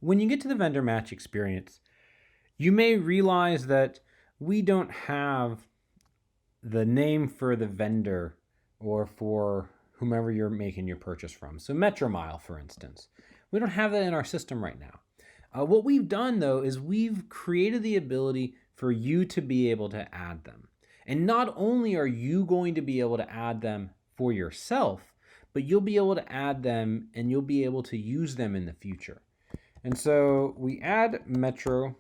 When you get to the vendor match experience, you may realize that we don't have the name for the vendor or for whomever you're making your purchase from. So Metromile, for instance, we don't have that in our system right now. What we've done though is we've created the ability for you to be able to add them. And not only are you going to be able to add them for yourself, but you'll be able to add them and you'll be able to use them in the future. And so we add Metro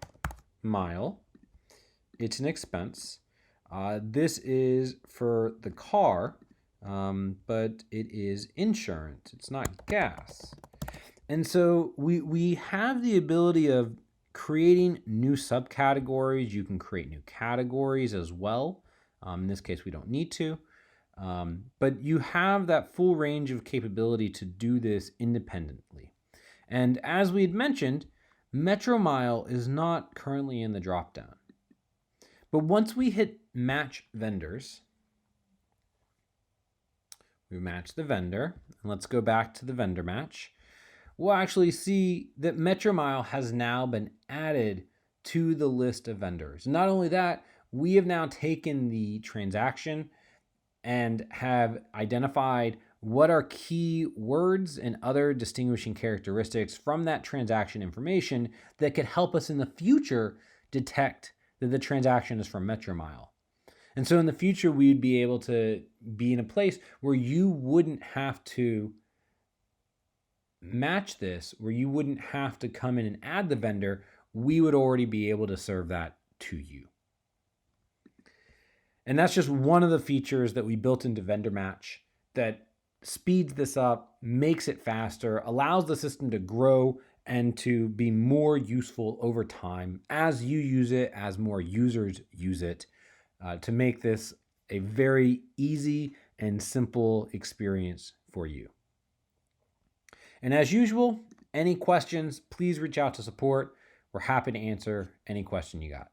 Mile. It's an expense. This is for the car, but it is insurance. It's not gas. And so we have the ability of creating new subcategories. You can create new categories as well. In this case, we don't need to. But you have that full range of capability to do this independently. And as we had mentioned, Metromile is not currently in the dropdown. But once we hit match vendors, we match the vendor, and let's go back to the vendor match. We'll actually see that Metromile has now been added to the list of vendors. Not only that, we have now taken the transaction and have identified what are key words and other distinguishing characteristics from that transaction information that could help us in the future detect that the transaction is from Metromile. And so in the future, we'd be able to be in a place where you wouldn't have to match this, where you wouldn't have to come in and add the vendor. We would already be able to serve that to you. And that's just one of the features that we built into Vendor Match that speeds this up, makes it faster, allows the system to grow and to be more useful over time as you use it, as more users use it, to make this a very easy and simple experience for you. And as usual, any questions, please reach out to support. We're happy to answer any question you got.